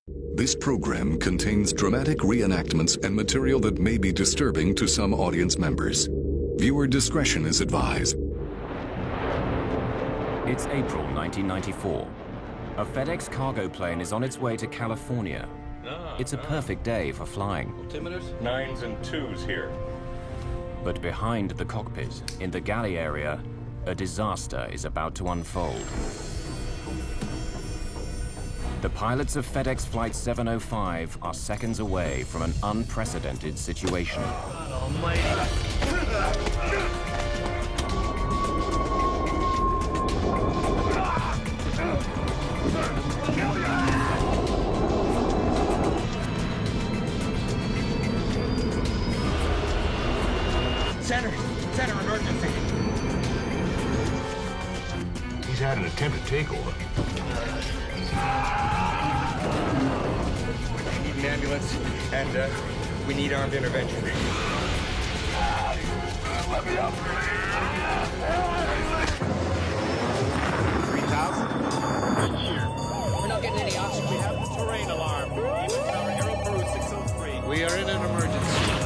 This program contains dramatic reenactments and material that may be disturbing to some audience members. Viewer discretion is advised. It's April 1994. A FedEx cargo plane is on its way to California. It's a perfect day for flying. Altimeters? 9s and 2s here. But behind the cockpit, in the galley area, a disaster is about to unfold. The pilots of FedEx Flight 705 are seconds away from an unprecedented situation. God almighty. Center, emergency. He's had an attempted takeover. We need an ambulance, and we need armed intervention. Let me up. 3,000? We're not getting any oxygen. We have the terrain alarm. Aero crew 603. We are in an emergency.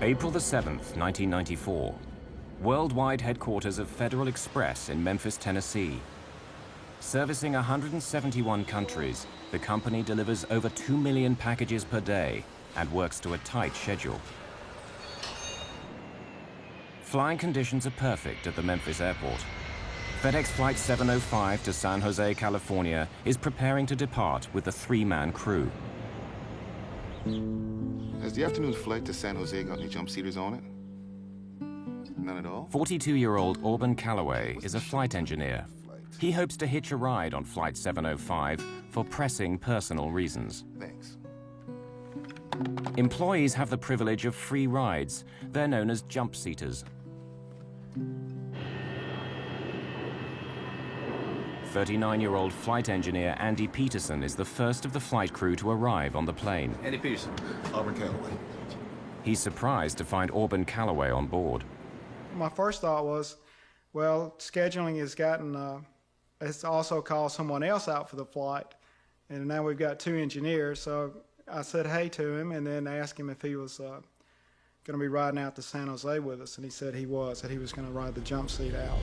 April the 7th, 1994. Worldwide headquarters of Federal Express in Memphis, Tennessee. Servicing 171 countries, the company delivers over 2 million packages per day and works to a tight schedule. Flying conditions are perfect at the Memphis airport. FedEx Flight 705 to San Jose, California is preparing to depart with a 3-man crew. Has the afternoon flight to San Jose got any jump seaters on it? None at all? 42-year-old Auburn Calloway is a flight engineer. He hopes to hitch a ride on Flight 705 for pressing personal reasons. Thanks. Employees have the privilege of free rides. They're known as jump seaters. 39-year-old flight engineer Andy Peterson is the first of the flight crew to arrive on the plane. Andy Peterson. Auburn Calloway. He's surprised to find Auburn Calloway on board. My first thought was, well, scheduling has also called someone else out for the flight, and now we've got 2 engineers. So I said hey to him and then asked him if he was going to be riding out to San Jose with us, and he said he was, that he was going to ride the jump seat out.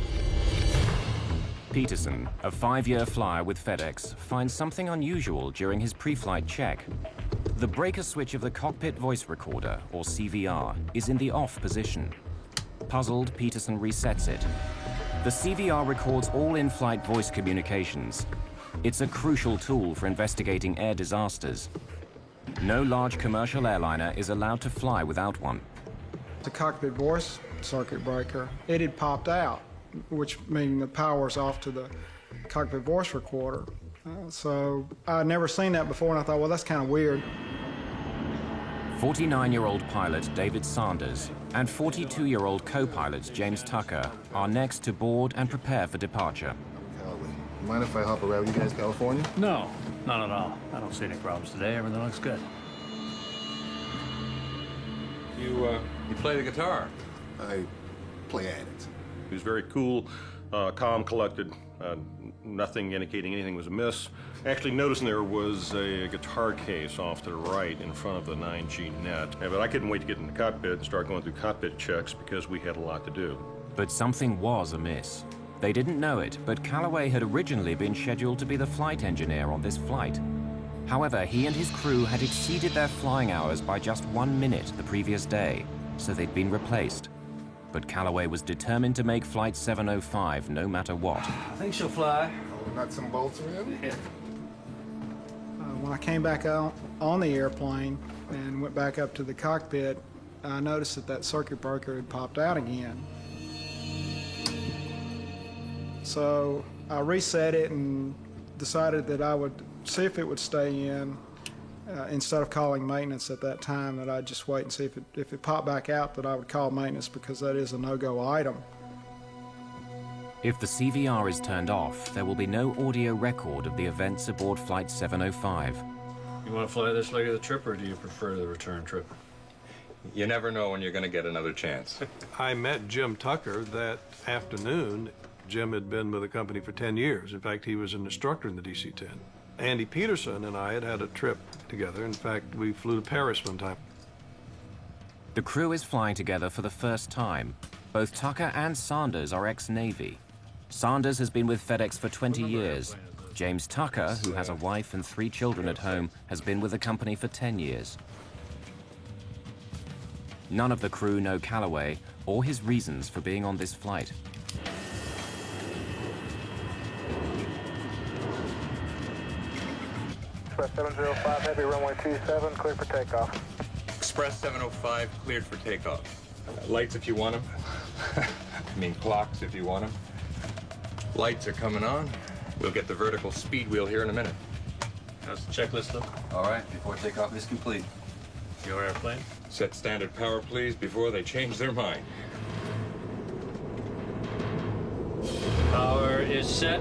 Peterson, a 5-year flyer with FedEx, finds something unusual during his pre-flight check. The breaker switch of the cockpit voice recorder, or CVR, is in the off position. Puzzled, Peterson resets it. The CVR records all in-flight voice communications. It's a crucial tool for investigating air disasters. No large commercial airliner is allowed to fly without one. The cockpit voice circuit breaker, it had popped out, which means the power's off to the cockpit voice recorder. So I'd never seen that before, and I thought, well, that's kind of weird. 49-year-old pilot David Sanders and 42-year-old co-pilot James Tucker are next to board and prepare for departure. Calloway. Mind if I hop around with you guys, California? No, not at all. I don't see any problems today. Everything looks good. You play the guitar? I play at it. He was very cool, calm, collected, nothing indicating anything was amiss. Actually, noticing there was a guitar case off to the right in front of the 9G net. But I couldn't wait to get in the cockpit and start going through cockpit checks because we had a lot to do. But something was amiss. They didn't know it, but Calloway had originally been scheduled to be the flight engineer on this flight. However, he and his crew had exceeded their flying hours by just 1 minute the previous day, so they'd been replaced. But Calloway was determined to make Flight 705 no matter what. I think she'll fly. Oh, nuts and bolts around? Yeah. When I came back out on the airplane and went back up to the cockpit, I noticed that circuit breaker had popped out again. So I reset it and decided that I would see if it would stay in. Instead of calling maintenance at that time, that I'd just wait and see if it popped back out, that I would call maintenance, because that is a no-go item. If the CVR is turned off, there will be no audio record of the events aboard Flight 705. You want to fly this leg of the trip, or do you prefer the return trip? You never know when you're going to get another chance. I met Jim Tucker that afternoon. Jim had been with the company for 10 years. In fact, he was an instructor in the DC-10. Andy Peterson and I had had a trip together. In fact, we flew to Paris one time. The crew is flying together for the first time. Both Tucker and Sanders are ex-Navy. Sanders has been with FedEx for 20 years. James Tucker, who has a wife and 3 children at home, has been with the company for 10 years. None of the crew know Calloway or his reasons for being on this flight. Express 705, heavy runway 27, clear for takeoff. Express 705 cleared for takeoff. Lights if you want them. I mean clocks if you want them. Lights are coming on. We'll get the vertical speed wheel here in a minute. How's the checklist look? All right, before takeoff is complete. Your airplane? Set standard power, please, before they change their mind. Power is set.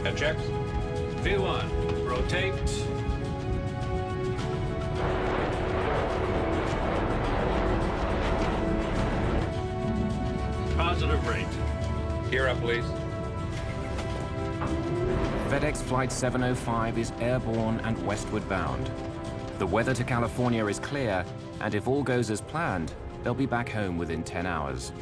Head checks. V1, rotate. Positive rate. Gear up, please. FedEx Flight 705 is airborne and westward bound. The weather to California is clear, and if all goes as planned, they'll be back home within 10 hours.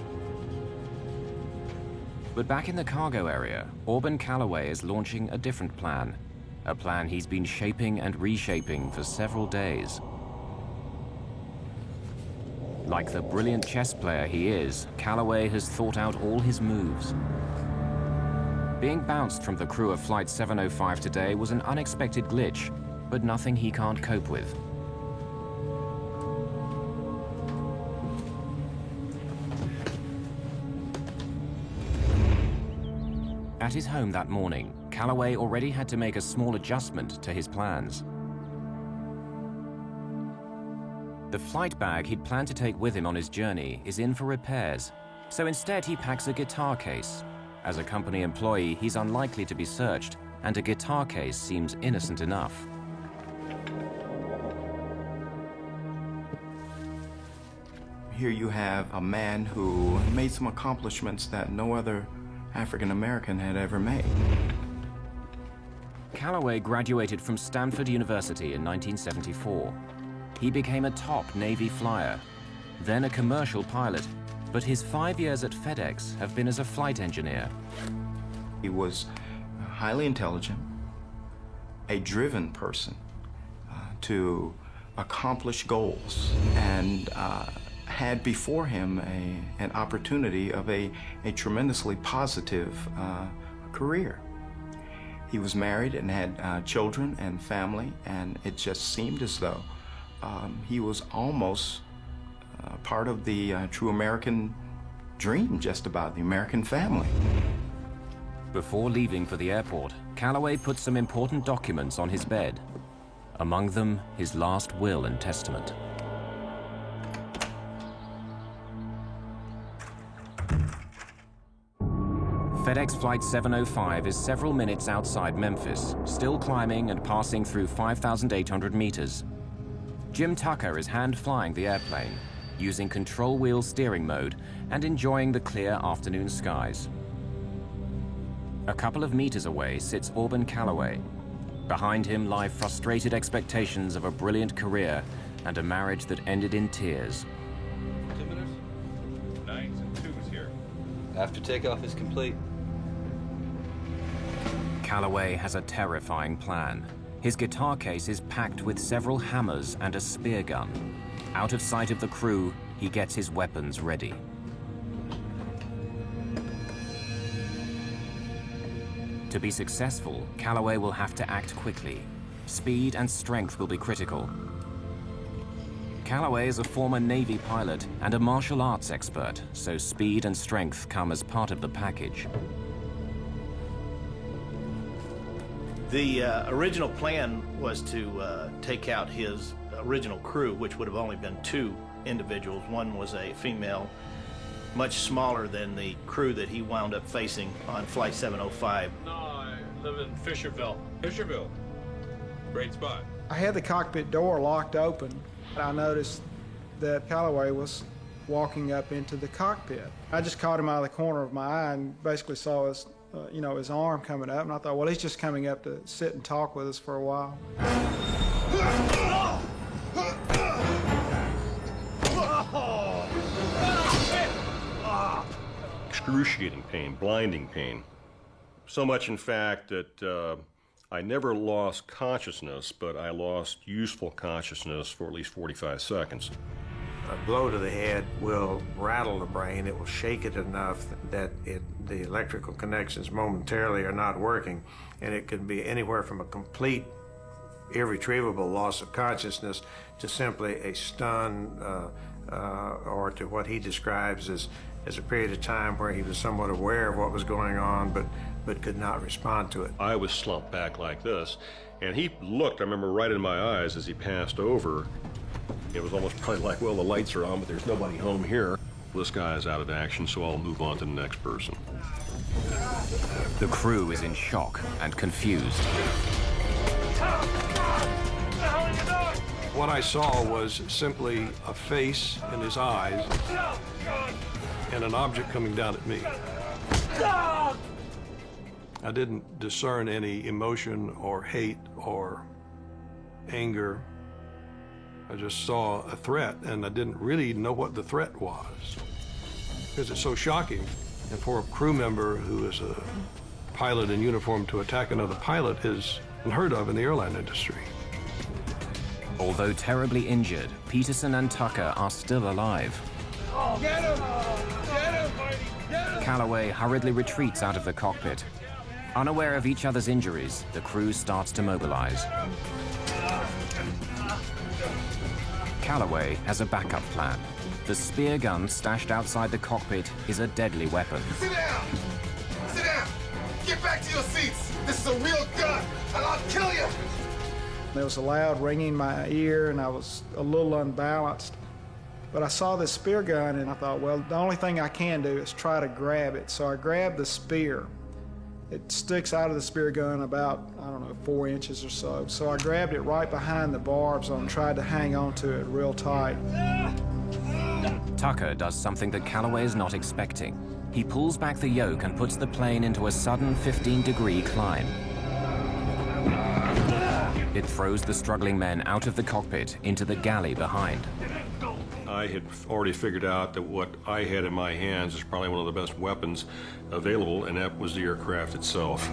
But back in the cargo area, Auburn Calloway is launching a different plan. A plan he's been shaping and reshaping for several days. Like the brilliant chess player he is, Calloway has thought out all his moves. Being bounced from the crew of Flight 705 today was an unexpected glitch, but nothing he can't cope with. At his home that morning, Calloway already had to make a small adjustment to his plans. The flight bag he'd planned to take with him on his journey is in for repairs, so instead he packs a guitar case. As a company employee, he's unlikely to be searched, and a guitar case seems innocent enough. Here you have a man who made some accomplishments that no other African American had ever made. Calloway graduated from Stanford University in 1974. He became a top Navy flyer, then a commercial pilot, but his 5 years at FedEx have been as a flight engineer. He was highly intelligent, a driven person to accomplish goals, and had before him an opportunity of a tremendously positive career. He was married and had children and family, and it just seemed as though he was almost part of the true American dream, just about the American family. Before leaving for the airport, Calloway put some important documents on his bed. Among them, his last will and testament. FedEx Flight 705 is several minutes outside Memphis, still climbing and passing through 5,800 meters. Jim Tucker is hand-flying the airplane, using control wheel steering mode and enjoying the clear afternoon skies. A couple of meters away sits Auburn Calloway. Behind him lie frustrated expectations of a brilliant career and a marriage that ended in tears. 2 minutes? 9s and 2s here. After takeoff is complete. Calloway has a terrifying plan. His guitar case is packed with several hammers and a spear gun. Out of sight of the crew, he gets his weapons ready. To be successful, Calloway will have to act quickly. Speed and strength will be critical. Calloway is a former Navy pilot and a martial arts expert, so speed and strength come as part of the package. The original plan was to take out his original crew, which would have only been 2 individuals. One was a female, much smaller than the crew that he wound up facing on Flight 705. No, I live in Fisherville. Fisherville. Great spot. I had the cockpit door locked open. I noticed that Calloway was walking up into the cockpit. I just caught him out of the corner of my eye and basically saw his, his arm coming up, and I thought, well, he's just coming up to sit and talk with us for a while. Excruciating pain, blinding pain. So much, in fact, that I never lost consciousness, but I lost useful consciousness for at least 45 seconds. A blow to the head will rattle the brain. It will shake it enough that the electrical connections momentarily are not working, and it can be anywhere from a complete, irretrievable loss of consciousness to simply a stun, or to what he describes as a period of time where he was somewhat aware of what was going on, but could not respond to it. I was slumped back like this, and he looked, I remember, right in my eyes as he passed over. It was almost probably like, well, the lights are on, but there's nobody home here. This guy is out of action, so I'll move on to the next person. The crew is in shock and confused. What I saw was simply a face and his eyes and an object coming down at me. I didn't discern any emotion or hate or anger. I just saw a threat, and I didn't really know what the threat was, because it's so shocking. And for a crew member who is a pilot in uniform to attack another pilot is unheard of in the airline industry. Although terribly injured, Peterson and Tucker are still alive. Get him! Get him! Get him! Calloway hurriedly retreats out of the cockpit. Unaware of each other's injuries, the crew starts to mobilize. Calloway has a backup plan. The spear gun stashed outside the cockpit is a deadly weapon. Sit down! Sit down! Get back to your seats! This is a real gun, and I'll kill you! There was a loud ringing in my ear, and I was a little unbalanced. But I saw this spear gun, and I thought, well, the only thing I can do is try to grab it. So I grabbed the spear. It sticks out of the spear gun about, 4 inches or so. So I grabbed it right behind the barbs and tried to hang on to it real tight. Tucker does something that Calloway is not expecting. He pulls back the yoke and puts the plane into a sudden 15-degree climb. It throws the struggling men out of the cockpit into the galley behind. I had already figured out that what I had in my hands is probably one of the best weapons available, and that was the aircraft itself.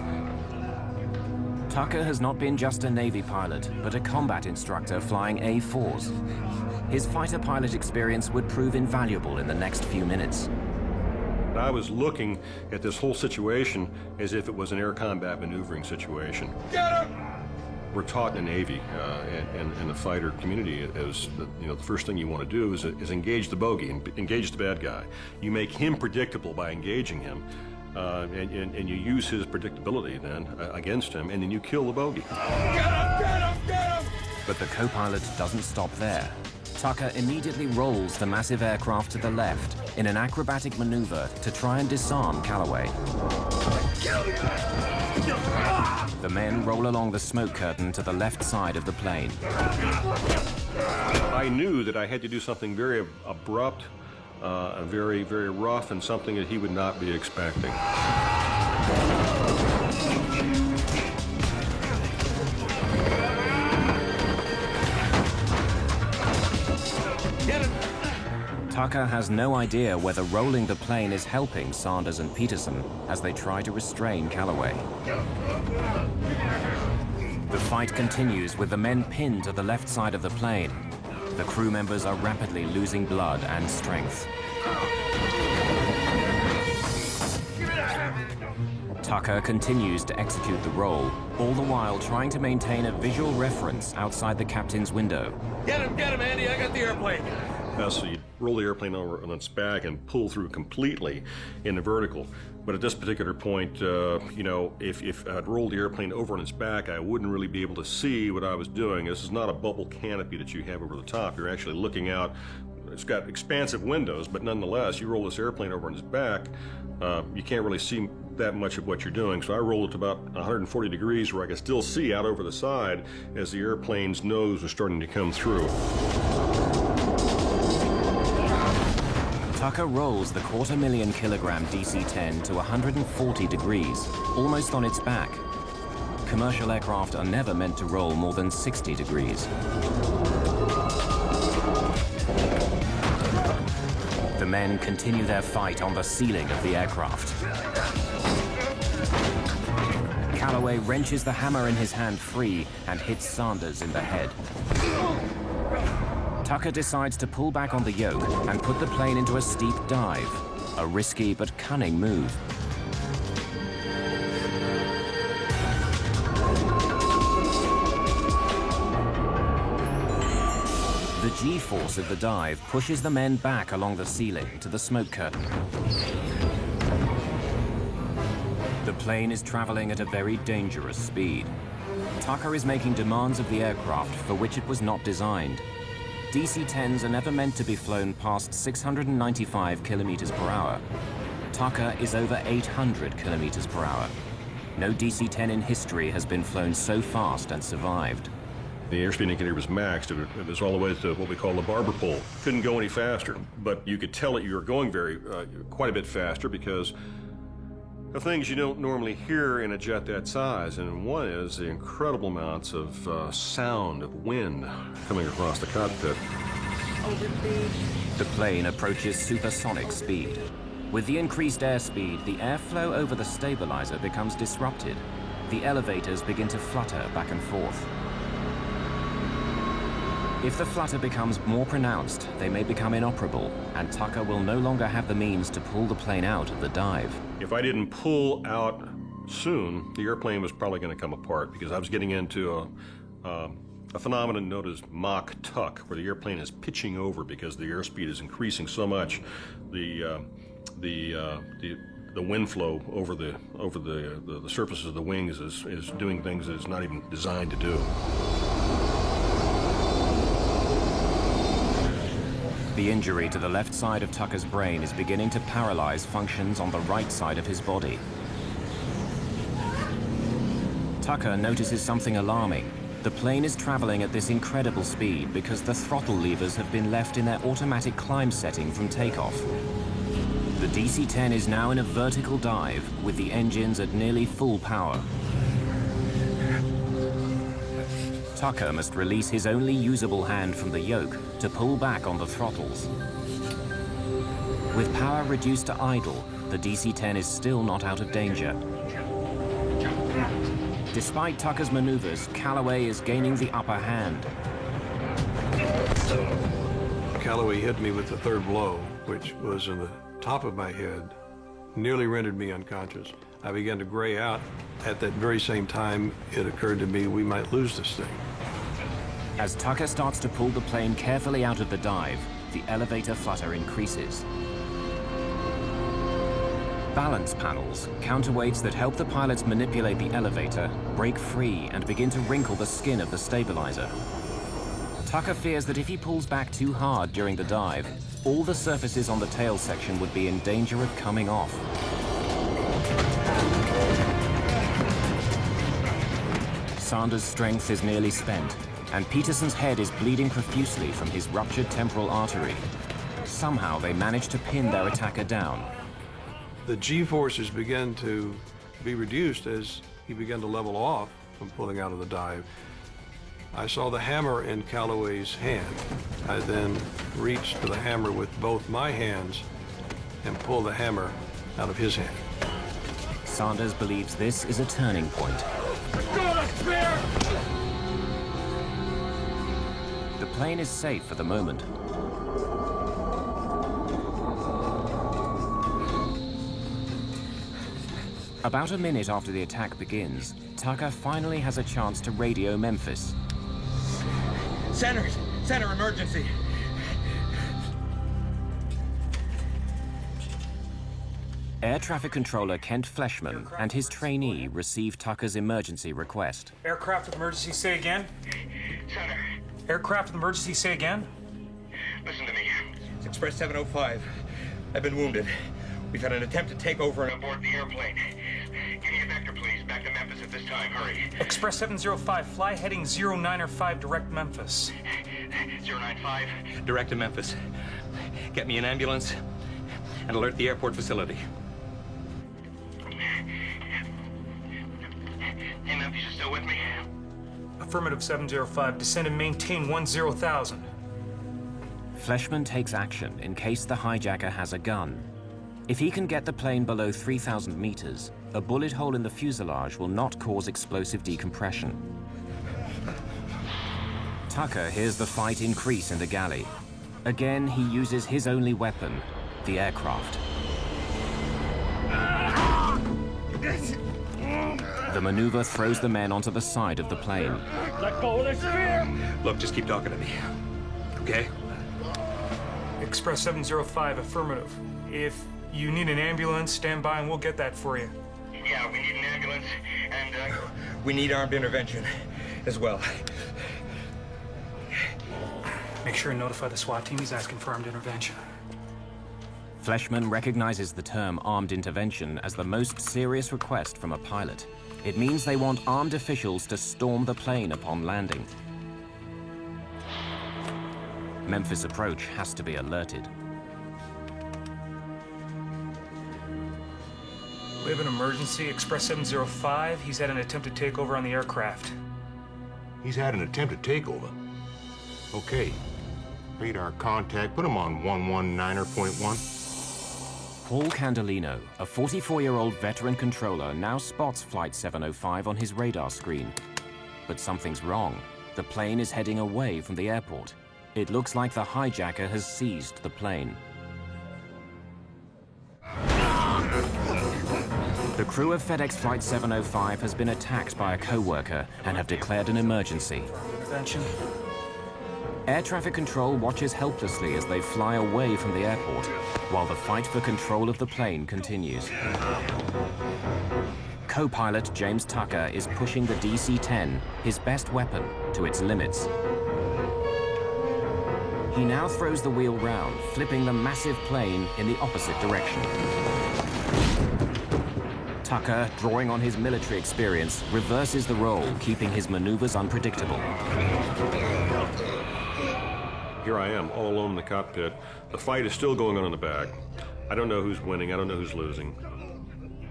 Tucker has not been just a Navy pilot, but a combat instructor flying A-4s. His fighter pilot experience would prove invaluable in the next few minutes. I was looking at this whole situation as if it was an air combat maneuvering situation. Get him! We're taught in the Navy and the fighter community as the first thing you want to do is engage the bogey, engage the bad guy. You make him predictable by engaging him, and you use his predictability then against him, and then you kill the bogey. Get him! Get him! Get him! But the co-pilot doesn't stop there. Tucker immediately rolls the massive aircraft to the left in an acrobatic maneuver to try and disarm Calloway. The men roll along the smoke curtain to the left side of the plane. I knew that I had to do something very abrupt, very, very rough, and something that he would not be expecting. Tucker has no idea whether rolling the plane is helping Sanders and Peterson as they try to restrain Calloway. The fight continues with the men pinned to the left side of the plane. The crew members are rapidly losing blood and strength. Tucker continues to execute the roll, all the while trying to maintain a visual reference outside the captain's window. Get him, Andy. I got the airplane. past, so you roll the airplane over on its back and pull through completely in the vertical. But at this particular point, you know, if I'd rolled the airplane over on its back, I wouldn't really be able to see what I was doing. This is not a bubble canopy that you have over the top. You're actually looking out. It's got expansive windows, but nonetheless, you roll this airplane over on its back, you can't really see that much of what you're doing. So I rolled it to about 140 degrees where I could still see out over the side as the airplane's nose was starting to come through. Tucker rolls the 250,000-kilogram DC-10 to 140 degrees, almost on its back. Commercial aircraft are never meant to roll more than 60 degrees. The men continue their fight on the ceiling of the aircraft. Calloway wrenches the hammer in his hand free and hits Sanders in the head. Tucker decides to pull back on the yoke and put the plane into a steep dive, a risky but cunning move. The G-force of the dive pushes the men back along the ceiling to the smoke curtain. The plane is traveling at a very dangerous speed. Tucker is making demands of the aircraft for which it was not designed. DC-10s are never meant to be flown past 695 kilometers per hour. Tucker is over 800 kilometers per hour. No DC-10 in history has been flown so fast and survived. The airspeed indicator was maxed. It was all the way to what we call the barber pole. Couldn't go any faster, but you could tell that you were going quite a bit faster because of things you don't normally hear in a jet that size, and one is the incredible amounts of sound of wind coming across the cockpit. The plane approaches supersonic speed. With the increased airspeed, the airflow over the stabilizer becomes disrupted. The elevators begin to flutter back and forth. If the flutter becomes more pronounced, they may become inoperable, and Tucker will no longer have the means to pull the plane out of the dive. If I didn't pull out soon, the airplane was probably going to come apart because I was getting into a phenomenon known as Mach tuck, where the airplane is pitching over because the airspeed is increasing so much. The wind flow over the surfaces of the wings is doing things that it's not even designed to do. The injury to the left side of Tucker's brain is beginning to paralyze functions on the right side of his body. Tucker notices something alarming. The plane is traveling at this incredible speed because the throttle levers have been left in their automatic climb setting from takeoff. The DC-10 is now in a vertical dive with the engines at nearly full power. Tucker must release his only usable hand from the yoke to pull back on the throttles. With power reduced to idle, the DC-10 is still not out of danger. Despite Tucker's maneuvers, Calloway is gaining the upper hand. Calloway hit me with the third blow, which was in the top of my head, nearly rendered me unconscious. I began to gray out. At that very same time, it occurred to me we might lose this thing. As Tucker starts to pull the plane carefully out of the dive, the elevator flutter increases. Balance panels, counterweights that help the pilots manipulate the elevator, break free and begin to wrinkle the skin of the stabilizer. Tucker fears that if he pulls back too hard during the dive, all the surfaces on the tail section would be in danger of coming off. Sanders' strength is nearly spent, and Peterson's head is bleeding profusely from his ruptured temporal artery. Somehow they manage to pin their attacker down. The G-forces began to be reduced as he began to level off from pulling out of the dive. I saw the hammer in Calloway's hand. I then reached for the hammer with both my hands and pulled the hammer out of his hand. Sanders believes this is a turning point. The plane is safe for the moment. About a minute after the attack begins, Tucker finally has a chance to radio Memphis. Center emergency. Air traffic controller Kent Fleshman and his trainee receive Tucker's emergency request. Aircraft with emergency, say again. Center. Aircraft with emergency, say again. Listen to me. It's Express 705. I've been wounded. We've had an attempt to take over and Aboard the airplane. Give me a vector, please. Back to Memphis at this time. Hurry. Express 705, fly heading 095, direct Memphis. 095. direct to Memphis. Get me an ambulance and alert the airport facility. Hey, Memphis, you still with me? Affirmative 705, descend and maintain 10,000. Fleshman takes action in case the hijacker has a gun. If he can get the plane below 3,000 meters, a bullet hole in the fuselage will not cause explosive decompression. Tucker hears the fight increase in the galley. Again, he uses his only weapon, the aircraft. The maneuver throws the men onto the side of the plane. Let go of the spear! Look, just keep talking to me, okay? Express 705, affirmative. If you need an ambulance, stand by and we'll get that for you. Yeah, we need an ambulance, and, We need armed intervention as well. Make sure and notify the SWAT team he's asking for armed intervention. Fleshman recognizes the term armed intervention as the most serious request from a pilot. It means they want armed officials to storm the plane upon landing. Memphis approach has to be alerted. We have an emergency, Express 705. He's had an attempted takeover on the aircraft. He's had an attempted takeover. Okay. Radar contact, put him on 119.1. Paul Candelino, a 44-year-old veteran controller, now spots Flight 705 on his radar screen. But something's wrong. The plane is heading away from the airport. It looks like the hijacker has seized the plane. The crew of FedEx Flight 705 has been attacked by a co-worker and have declared an emergency. Intervention. Air traffic control watches helplessly as they fly away from the airport, while the fight for control of the plane continues. Co-pilot James Tucker is pushing the DC-10, his best weapon, to its limits. He now throws the wheel round, flipping the massive plane in the opposite direction. Tucker, drawing on his military experience, reverses the role, keeping his maneuvers unpredictable. Here I am, all alone in the cockpit. The fight is still going on in the back. I don't know who's winning, I don't know who's losing.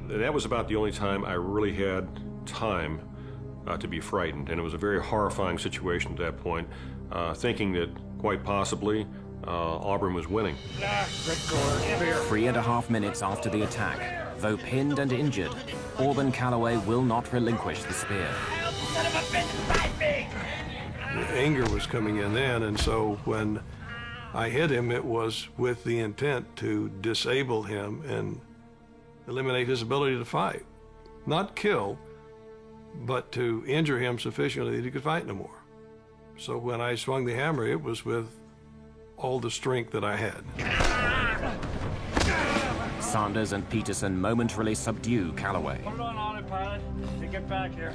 And that was about the only time I really had time to be frightened. And it was a very horrifying situation at that point, thinking that quite possibly Auburn was winning. 3.5 minutes after the attack, though pinned and injured, Auburn Calloway will not relinquish the spear. The anger was coming in then, and so when I hit him, it was with the intent to disable him and eliminate his ability to fight. Not kill, but to injure him sufficiently that he could fight no more. So when I swung the hammer, it was with all the strength that I had. Sanders and Peterson momentarily subdue Calloway. Put it on autopilot to get back here.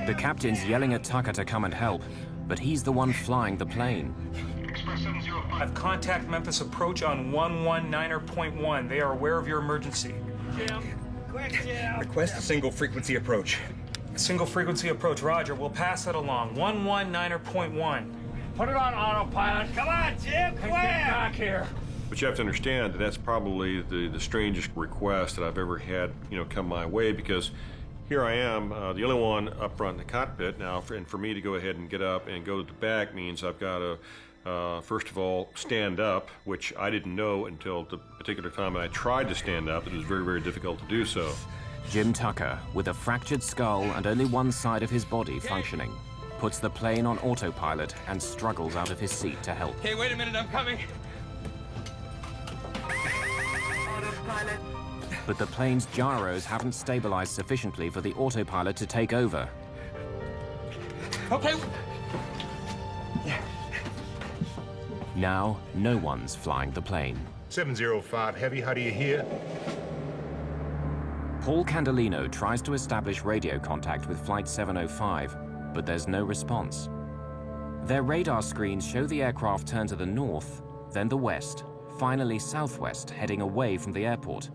The captain's yelling at Tucker to come and help, but he's the one flying the plane. Express 705. Contact Memphis approach on 119.1. They are aware of your emergency. Jim, quick, Jim. Request a single frequency approach. Single frequency approach, Roger. We'll pass that along. 119.1. Put it on autopilot. Come on, Jim, quick. Get back here. But you have to understand that that's probably the strangest request that I've ever had, come my way, because here I am, the only one up front in the cockpit now, and for me to go ahead and get up and go to the back means I've got to, first of all, stand up, which I didn't know until the particular time I tried to stand up. It was very, very difficult to do so. Jim Tucker, with a fractured skull and only one side of his body functioning, puts the plane on autopilot and struggles out of his seat to help. Hey, wait a minute, I'm coming. But the plane's gyros haven't stabilized sufficiently for the autopilot to take over. Okay. Now, no one's flying the plane. 705 Heavy, how do you hear? Paul Candelino tries to establish radio contact with Flight 705, but there's no response. Their radar screens show the aircraft turn to the north, then the west, finally southwest, heading away from the airport.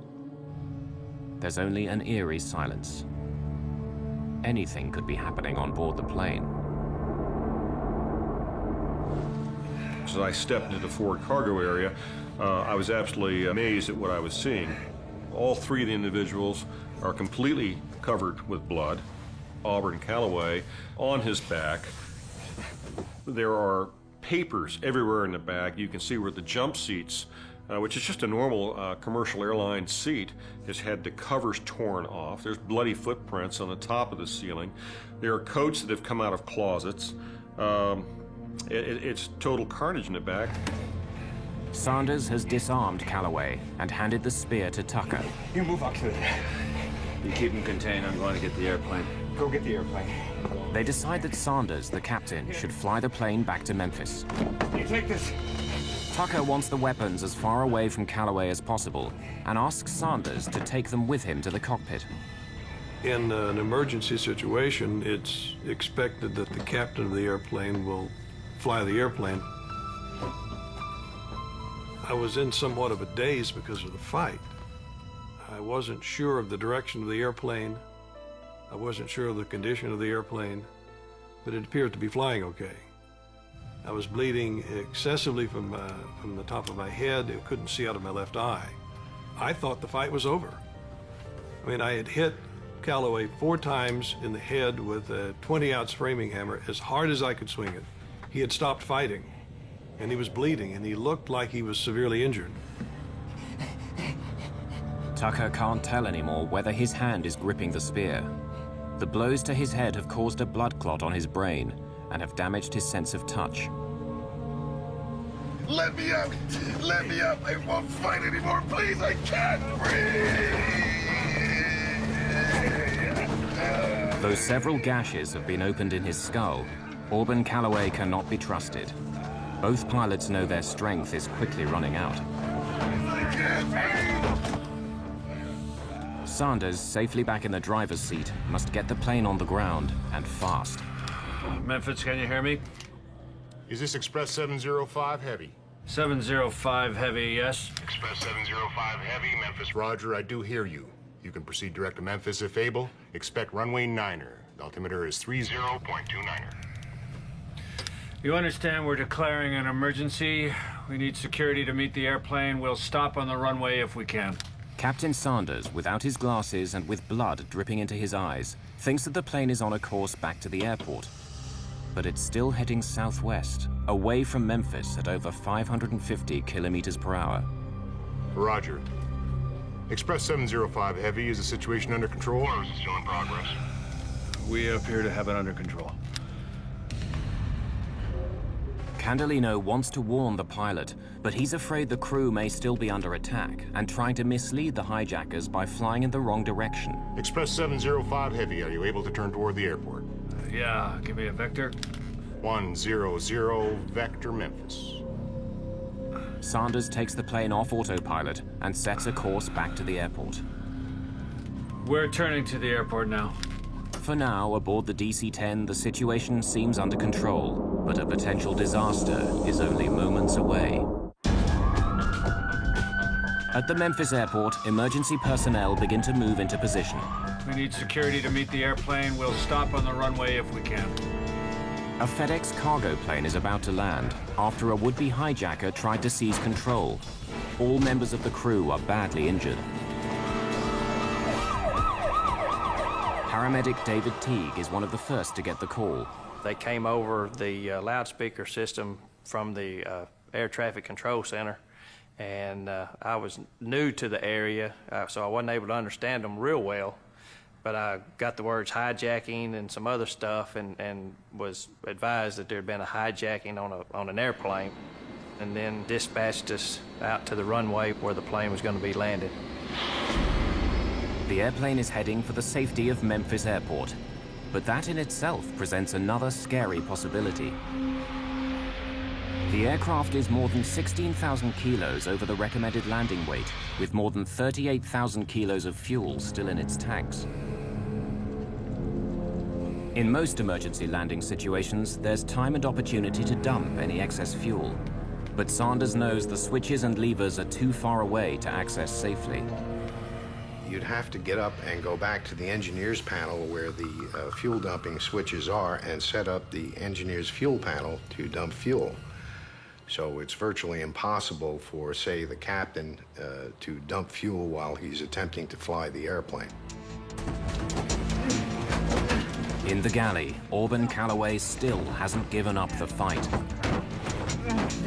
There's only an eerie silence. Anything could be happening on board the plane. As I stepped into the forward cargo area, I was absolutely amazed at what I was seeing. All three of the individuals are completely covered with blood. Auburn Calloway on his back. There are papers everywhere in the back. You can see where the jump seats, which is just a normal commercial airline seat, has had the covers torn off. There's bloody footprints on the top of the ceiling. There are coats that have come out of closets. It's total carnage in the back. Sanders has disarmed Calloway and handed the spear to Tucker. You move up to it. You keep him contained. I'm going to get the airplane. Go get the airplane. They decide that Sanders, the captain, should fly the plane back to Memphis. You take this. Tucker wants the weapons as far away from Calloway as possible and asks Sanders to take them with him to the cockpit. In an emergency situation, it's expected that the captain of the airplane will fly the airplane. I was in somewhat of a daze because of the fight. I wasn't sure of the direction of the airplane. I wasn't sure of the condition of the airplane, but it appeared to be flying okay. I was bleeding excessively from the top of my head. I couldn't see out of my left eye. I thought the fight was over. I mean, I had hit Calloway 4 times in the head with a 20-ounce framing hammer as hard as I could swing it. He had stopped fighting, and he was bleeding, and he looked like he was severely injured. Tucker can't tell anymore whether his hand is gripping the spear. The blows to his head have caused a blood clot on his brain and have damaged his sense of touch. Let me up! Let me up! I won't fight anymore, please! I can't breathe! Though several gashes have been opened in his skull, Auburn Calloway cannot be trusted. Both pilots know their strength is quickly running out. I can't breathe! Sanders, safely back in the driver's seat, must get the plane on the ground, and fast. Memphis, can you hear me? Is this Express 705 Heavy? 705 Heavy, yes. Express 705 Heavy, Memphis. Roger, I do hear you. You can proceed direct to Memphis if able. Expect runway 9er. The altimeter is 30.29er. You understand we're declaring an emergency. We need security to meet the airplane. We'll stop on the runway if we can. Captain Sanders, without his glasses and with blood dripping into his eyes, thinks that the plane is on a course back to the airport. But it's still heading southwest, away from Memphis at over 550 kilometers per hour. Roger. Express 705 Heavy, is the situation under control or is it still in progress? We appear to have it under control. Candelino wants to warn the pilot, but he's afraid the crew may still be under attack and trying to mislead the hijackers by flying in the wrong direction. Express 705 Heavy, are you able to turn toward the airport? Yeah, give me a vector. 100 Vector Memphis. Sanders takes the plane off autopilot and sets a course back to the airport. We're turning to the airport now. For now, aboard the DC-10, the situation seems under control, but a potential disaster is only moments away. At the Memphis airport, emergency personnel begin to move into position. We need security to meet the airplane. We'll stop on the runway if we can. A FedEx cargo plane is about to land after a would-be hijacker tried to seize control. All members of the crew are badly injured. Paramedic David Teague is one of the first to get the call. They came over the loudspeaker system from the air traffic control center, and I was new to the area, so I wasn't able to understand them real well. But I got the words hijacking and some other stuff, and was advised that there had been a hijacking on an airplane, and then dispatched us out to the runway where the plane was going to be landed. The airplane is heading for the safety of Memphis Airport, but that in itself presents another scary possibility. The aircraft is more than 16,000 kilos over the recommended landing weight, with more than 38,000 kilos of fuel still in its tanks. In most emergency landing situations, there's time and opportunity to dump any excess fuel. But Sanders knows the switches and levers are too far away to access safely. You'd have to get up and go back to the engineer's panel where the fuel dumping switches are and set up the engineer's fuel panel to dump fuel. So it's virtually impossible for, say, the captain to dump fuel while he's attempting to fly the airplane. In the galley, Auburn Calloway still hasn't given up the fight.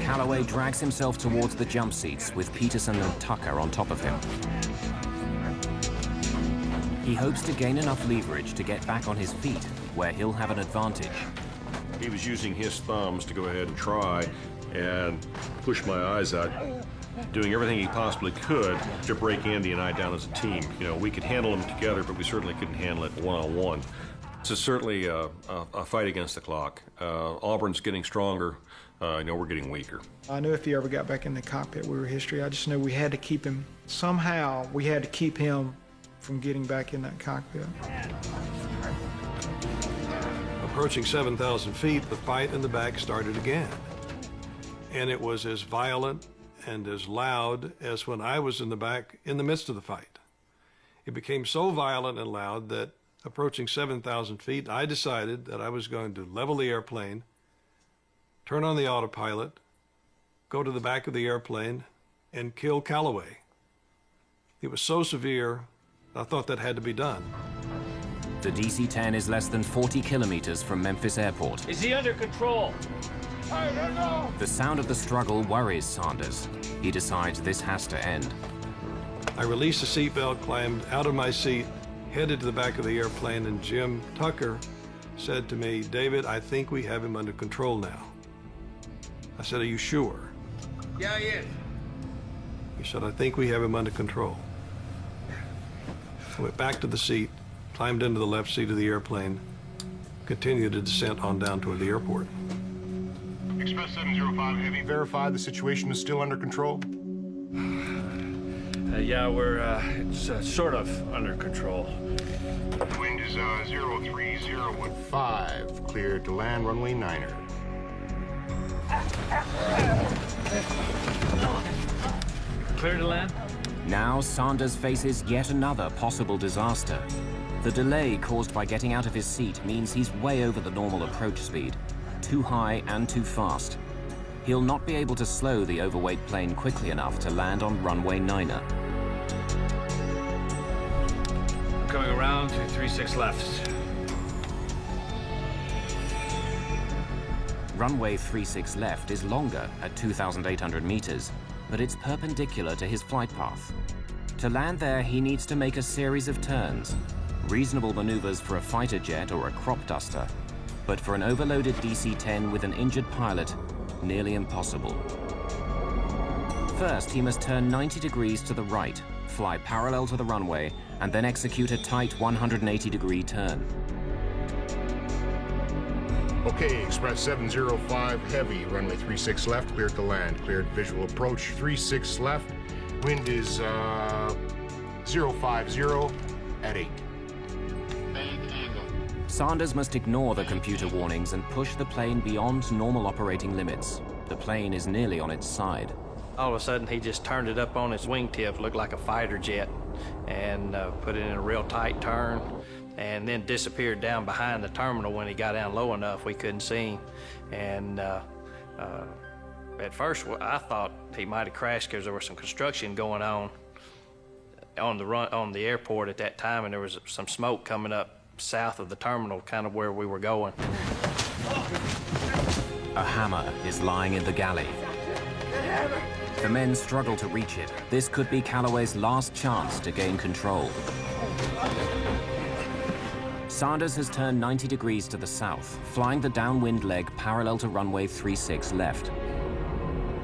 Calloway drags himself towards the jump seats with Peterson and Tucker on top of him. He hopes to gain enough leverage to get back on his feet, where he'll have an advantage. He was using his thumbs to go ahead and try and push my eyes out, doing everything he possibly could to break Andy and I down as a team. You know, we could handle them together, but we certainly couldn't handle it one-on-one. This is certainly a fight against the clock. Auburn's getting stronger. I know we're getting weaker. I knew if he ever got back in the cockpit, we were history. I just knew we had to keep him, somehow, we had to keep him from getting back in that cockpit. Approaching 7,000 feet, the fight in the back started again. And it was as violent and as loud as when I was in the back in the midst of the fight. It became so violent and loud that approaching 7,000 feet, I decided that I was going to level the airplane, turn on the autopilot, go to the back of the airplane, and kill Calloway. It was so severe, I thought that had to be done. The DC-10 is less than 40 kilometers from Memphis Airport. Is he under control? I don't know. The sound of the struggle worries Sanders. He decides this has to end. I released the seatbelt, climbed out of my seat, headed to the back of the airplane, and Jim Tucker said to me, "David, I think we have him under control now." I said, "Are you sure?" Yeah, he is. He said, "I think we have him under control." I went back to the seat, climbed into the left seat of the airplane, continued the descent on down toward the airport. Express 705 Heavy, verify the situation is still under control? Yeah, it's sort of under control. Wind is 03015, cleared to land runway 9er. Clear to land? Now Sanders faces yet another possible disaster. The delay caused by getting out of his seat means he's way over the normal approach speed, too high and too fast. He'll not be able to slow the overweight plane quickly enough to land on runway 9er. Coming around to 36 left. Runway 36 left is longer at 2,800 meters, but it's perpendicular to his flight path. To land there, he needs to make a series of turns, reasonable maneuvers for a fighter jet or a crop duster, but for an overloaded DC-10 with an injured pilot, nearly impossible. First, he must turn 90 degrees to the right, fly parallel to the runway, and then execute a tight 180-degree turn. Okay, Express 705 Heavy, runway 36 left, cleared to land. Cleared visual approach 36 left. Wind is 050 at 8. Sanders must ignore the computer warnings and push the plane beyond normal operating limits. The plane is nearly on its side. All of a sudden, he just turned it up on its wingtip, looked like a fighter jet, and put it in a real tight turn, and then disappeared down behind the terminal. When he got down low enough, we couldn't see him. And at first, I thought he might have crashed because there was some construction going on the airport at that time, and there was some smoke coming up south of the terminal, kind of where we were going. A hammer is lying in the galley. The men struggle to reach it. This could be Calloway's last chance to gain control. Sanders has turned 90 degrees to the south, flying the downwind leg parallel to runway 36 left.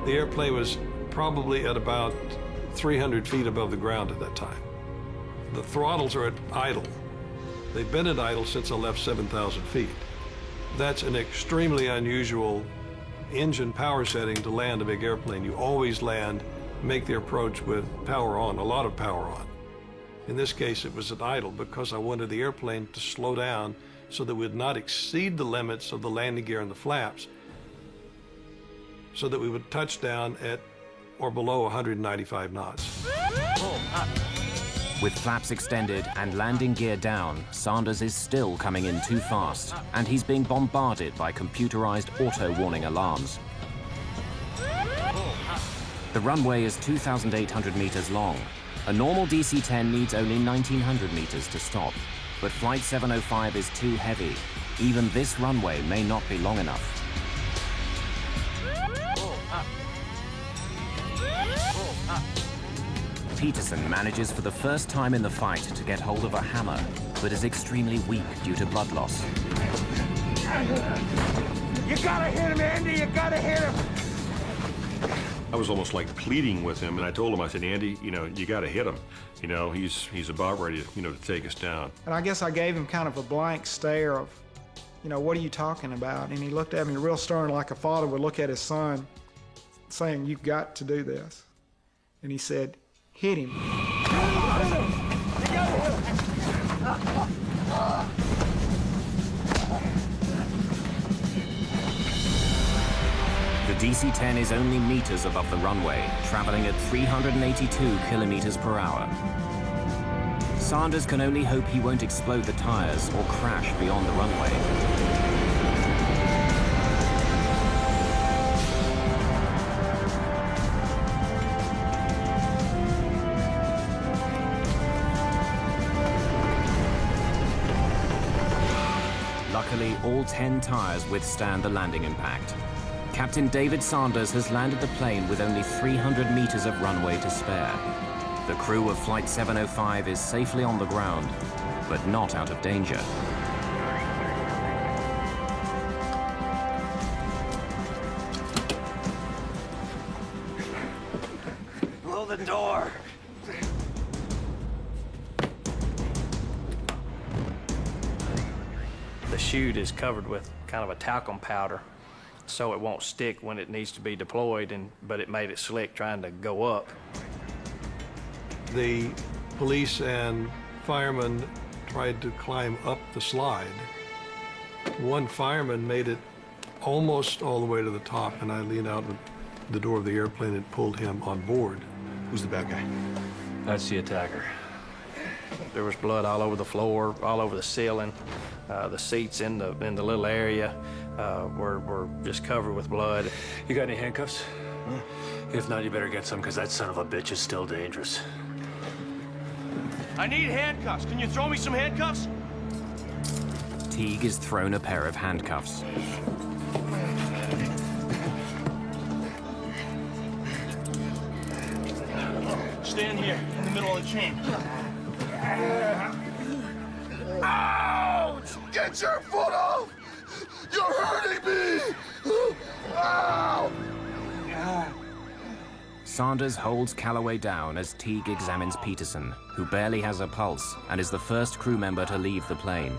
The airplane was probably at about 300 feet above the ground at that time. The throttles are at idle. They've been at idle since I left 7,000 feet. That's an extremely unusual engine power setting to land a big airplane. You always land, make the approach with power on, a lot of power on. In this case, it was at idle because I wanted the airplane to slow down so that we would not exceed the limits of the landing gear and the flaps, so that we would touch down at or below 195 knots. With flaps extended and landing gear down, Sanders is still coming in too fast, and he's being bombarded by computerized auto-warning alarms. The runway is 2,800 meters long. A normal DC-10 needs only 1,900 meters to stop, but Flight 705 is too heavy. Even this runway may not be long enough. Peterson manages for the first time in the fight to get hold of a hammer, but is extremely weak due to blood loss. You gotta hit him, Andy! You gotta hit him! I was almost like pleading with him, and I told him, I said, Andy, you know, you gotta hit him. You know, he's about ready to, to take us down. And I guess I gave him kind of a blank stare of, what are you talking about? And he looked at me real stern, like a father would look at his son, saying, you've got to do this. And he said, hit him. The DC-10 is only meters above the runway, traveling at 382 kilometers per hour. Sanders can only hope he won't explode the tires or crash beyond the runway. Luckily, all 10 tires withstand the landing impact. Captain David Sanders has landed the plane with only 300 meters of runway to spare. The crew of Flight 705 is safely on the ground, but not out of danger. Blow the door! The chute is covered with kind of a talcum powder, so it won't stick when it needs to be deployed, but it made it slick trying to go up. The police and firemen tried to climb up the slide. One fireman made it almost all the way to the top, and I leaned out the door of the airplane and pulled him on board. Who's the bad guy? That's the attacker. There was blood all over the floor, all over the ceiling. The seats in the little area were just covered with blood. You got any handcuffs? If not, you better get some, because that son of a bitch is still dangerous. I need handcuffs. Can you throw me some handcuffs? Teague is thrown a pair of handcuffs. Stand here, in the middle of the chain. Ouch! Get your foot off! You're hurting me! Ow! Sanders holds Calloway down as Teague examines Peterson, who barely has a pulse and is the first crew member to leave the plane.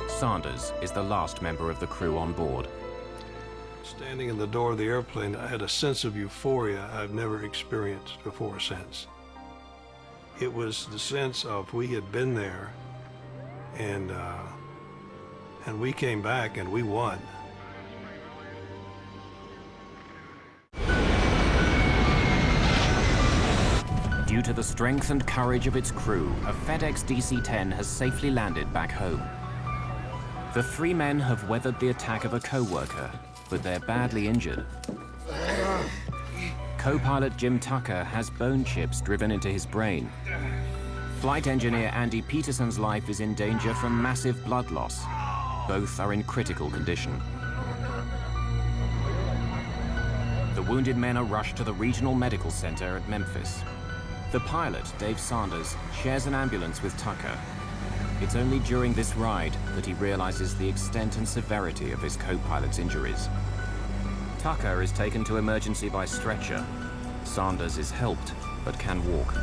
Sanders is the last member of the crew on board. Standing in the door of the airplane, I had a sense of euphoria I've never experienced before or since. It was the sense of we had been there, and we came back and we won. Due to the strength and courage of its crew, a FedEx DC-10 has safely landed back home. The three men have weathered the attack of a co-worker, but they're badly injured. Co-pilot Jim Tucker has bone chips driven into his brain. Flight engineer Andy Peterson's life is in danger from massive blood loss. Both are in critical condition. The wounded men are rushed to the regional medical center at Memphis. The pilot, Dave Sanders, shares an ambulance with Tucker. It's only during this ride that he realizes the extent and severity of his co-pilot's injuries. Tucker is taken to emergency by stretcher. Sanders is helped, but can walk.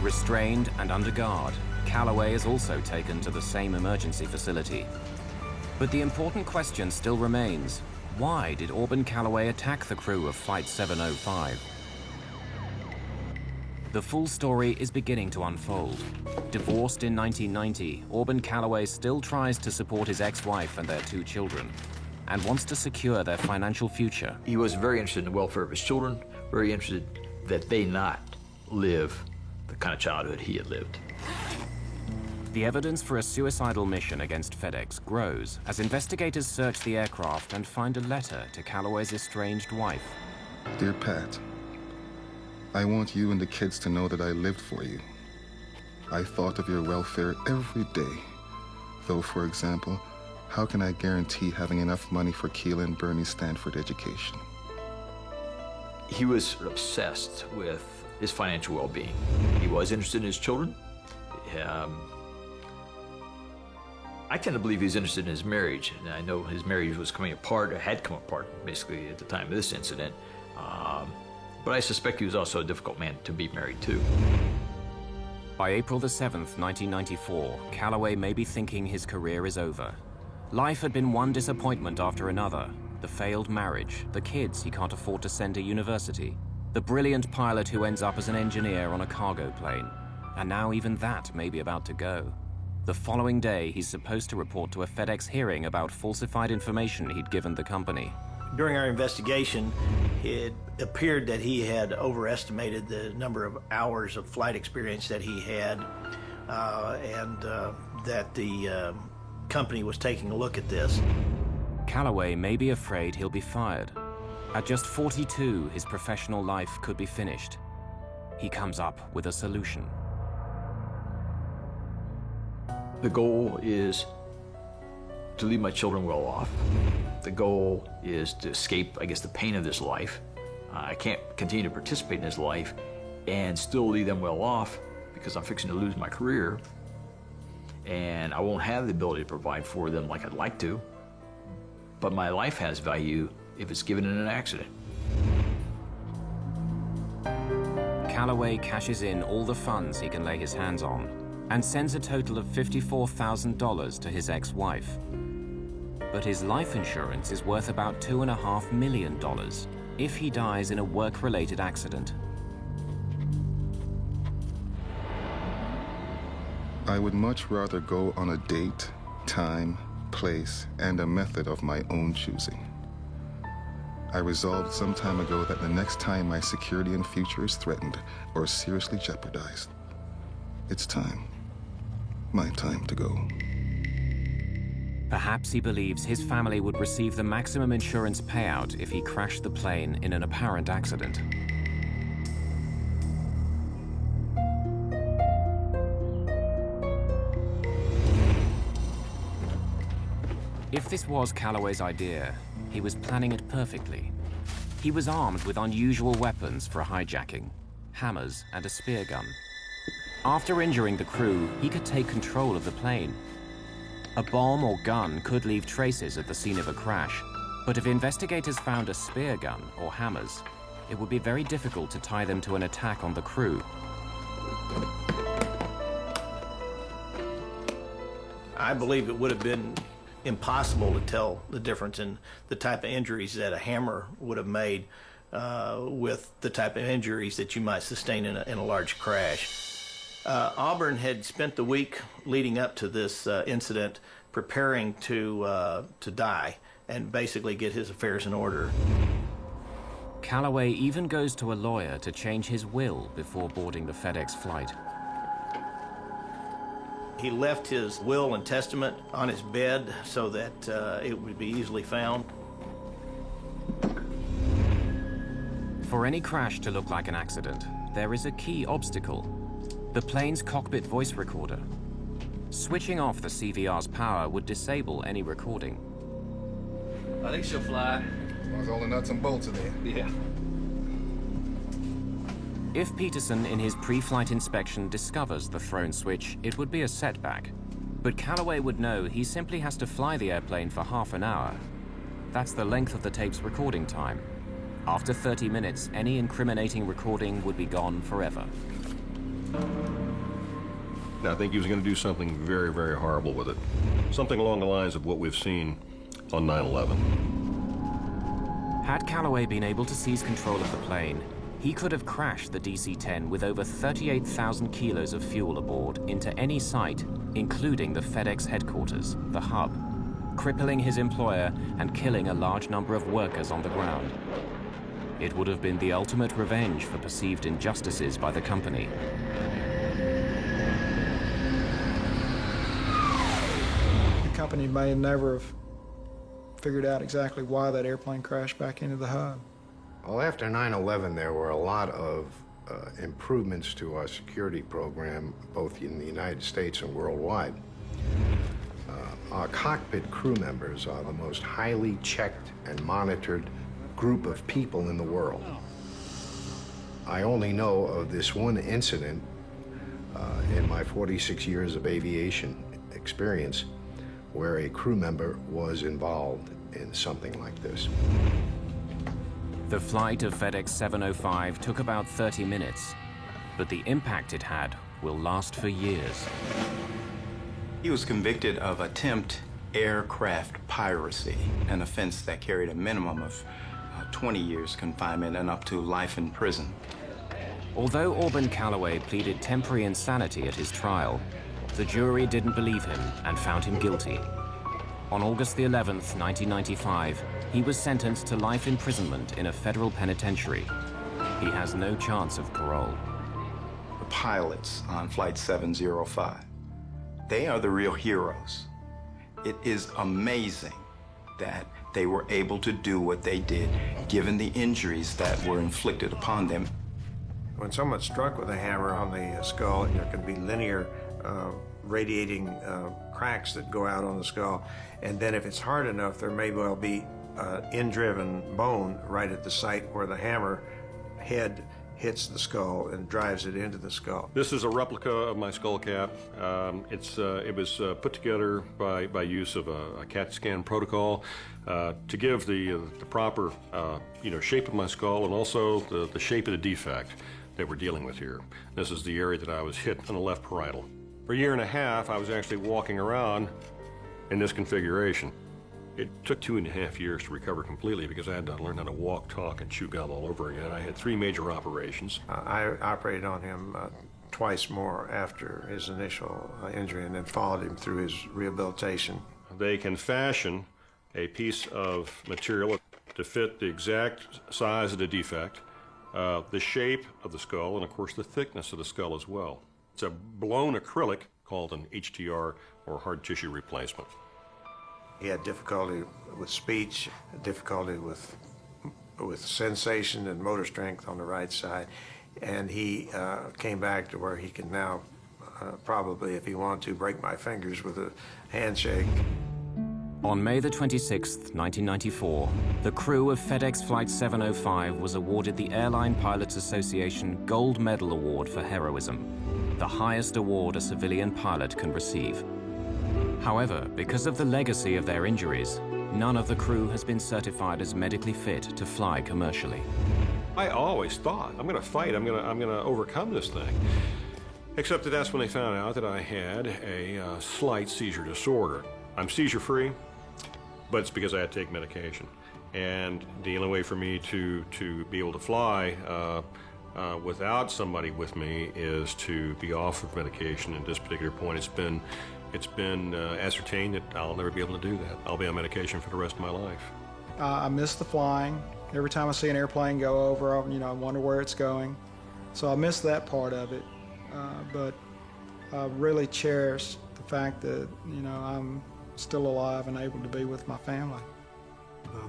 Restrained and under guard, Calloway is also taken to the same emergency facility. But the important question still remains: why did Auburn Calloway attack the crew of Flight 705? The full story is beginning to unfold. Divorced in 1990, Auburn Calloway still tries to support his ex-wife and their 2 children, and wants to secure their financial future. He was very interested in the welfare of his children, very interested that they not live the kind of childhood he had lived. The evidence for a suicidal mission against FedEx grows as investigators search the aircraft and find a letter to Calloway's estranged wife. Dear Pat, I want you and the kids to know that I lived for you. I thought of your welfare every day. Though, for example, how can I guarantee having enough money for Keela and Bernie's Stanford education? He was obsessed with his financial well-being. He was interested in his children. I tend to believe he's interested in his marriage. And I know his marriage was coming apart, or had come apart, basically, at the time of this incident. But I suspect he was also a difficult man to be married to. By April the 7th, 1994, Calloway may be thinking his career is over. Life had been one disappointment after another. The failed marriage, the kids he can't afford to send to university, the brilliant pilot who ends up as an engineer on a cargo plane. And now even that may be about to go. The following day, he's supposed to report to a FedEx hearing about falsified information he'd given the company. During our investigation, it appeared that he had overestimated the number of hours of flight experience that he had, and that the company was taking a look at this. Calloway may be afraid he'll be fired. At just 42, his professional life could be finished. He comes up with a solution. The goal is to leave my children well off. The goal is to escape, I guess, the pain of this life. I can't continue to participate in this life and still leave them well off because I'm fixing to lose my career. And I won't have the ability to provide for them like I'd like to. But my life has value if it's given in an accident. Calloway cashes in all the funds he can lay his hands on and sends a total of $54,000 to his ex-wife. But his life insurance is worth about $2.5 million if he dies in a work-related accident. I would much rather go on a date, time, place, and a method of my own choosing. I resolved some time ago that the next time my security and future is threatened or seriously jeopardized, it's time. My time to go. Perhaps he believes his family would receive the maximum insurance payout if he crashed the plane in an apparent accident. If this was Calloway's idea, he was planning it perfectly. He was armed with unusual weapons for a hijacking, hammers and a spear gun. After injuring the crew, he could take control of the plane. A bomb or gun could leave traces at the scene of a crash, but if investigators found a spear gun or hammers, it would be very difficult to tie them to an attack on the crew. I believe it would have been impossible to tell the difference in the type of injuries that a hammer would have made with the type of injuries that you might sustain in a large crash. Auburn had spent the week leading up to this incident preparing to die and basically get his affairs in order. Calloway even goes to a lawyer to change his will before boarding the FedEx flight. He left his will and testament on his bed so that it would be easily found. For any crash to look like an accident, there is a key obstacle: the plane's cockpit voice recorder. Switching off the CVR's power would disable any recording. I think she'll fly. As long as all the nuts and bolts are there. Yeah. If Peterson in his pre-flight inspection discovers the thrown switch, it would be a setback. But Calloway would know he simply has to fly the airplane for half an hour. That's the length of the tape's recording time. After 30 minutes, any incriminating recording would be gone forever. And I think he was going to do something very, very horrible with it. Something along the lines of what we've seen on 9/11. Had Calloway been able to seize control of the plane, he could have crashed the DC-10 with over 38,000 kilos of fuel aboard into any site, including the FedEx headquarters, the hub, crippling his employer and killing a large number of workers on the ground. It would have been the ultimate revenge for perceived injustices by the company. The company may never have figured out exactly why that airplane crashed back into the hub. Well, after 9/11, there were a lot of improvements to our security program, both in the United States and worldwide. Our cockpit crew members are the most highly checked and monitored group of people in the world. I only know of this one incident in my 46 years of aviation experience where a crew member was involved in something like this. The flight of FedEx 705 took about 30 minutes, but the impact it had will last for years. He was convicted of attempt aircraft piracy, an offense that carried a minimum of 20 years confinement and up to life in prison. Although Auburn Calloway pleaded temporary insanity at his trial, the jury didn't believe him and found him guilty. On August the 11th, 1995, he was sentenced to life imprisonment in a federal penitentiary. He has no chance of parole. The pilots on Flight 705, they are the real heroes. It is amazing that they were able to do what they did, given the injuries that were inflicted upon them. When someone's struck with a hammer on the skull, there can be linear radiating cracks that go out on the skull. And then if it's hard enough, there may well be in-driven bone right at the site where the hammer head hits the skull and drives it into the skull. This is a replica of my skull cap. It was put together by use of a CAT scan protocol to give the proper shape of my skull and also the shape of the defect that we're dealing with here. This is the area that I was hit on the left parietal. For a year and a half, I was actually walking around in this configuration. It took 2.5 years to recover completely because I had to learn how to walk, talk, and chew gum all over again. I had 3 major operations. I operated on him twice more after his initial injury and then followed him through his rehabilitation. They can fashion a piece of material to fit the exact size of the defect, the shape of the skull, and of course the thickness of the skull as well. It's a blown acrylic called an HTR, or hard tissue replacement. He had difficulty with speech, difficulty with sensation and motor strength on the right side, and he came back to where he can now probably, if he wanted to, break my fingers with a handshake. On May the 26th, 1994, the crew of FedEx Flight 705 was awarded the Airline Pilots Association Gold Medal Award for heroism, the highest award a civilian pilot can receive. However, because of the legacy of their injuries, none of the crew has been certified as medically fit to fly commercially. I always thought, I'm going to fight, I'm going to overcome this thing. Except that that's when they found out that I had a slight seizure disorder. I'm seizure-free, but it's because I had to take medication. And the only way for me to be able to fly without somebody with me is to be off of medication. At this particular point, it's been ascertained that I'll never be able to do that. I'll be on medication for the rest of my life. I miss the flying. Every time I see an airplane go over, I wonder where it's going. So I miss that part of it. But I really cherish the fact that, I'm still alive and able to be with my family.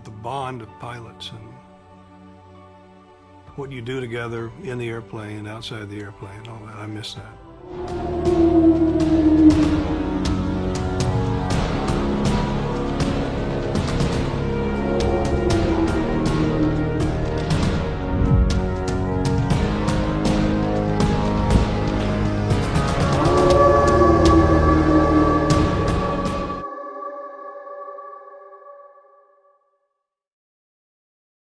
The bond of pilots and what you do together in the airplane, outside the airplane, all that, I miss that.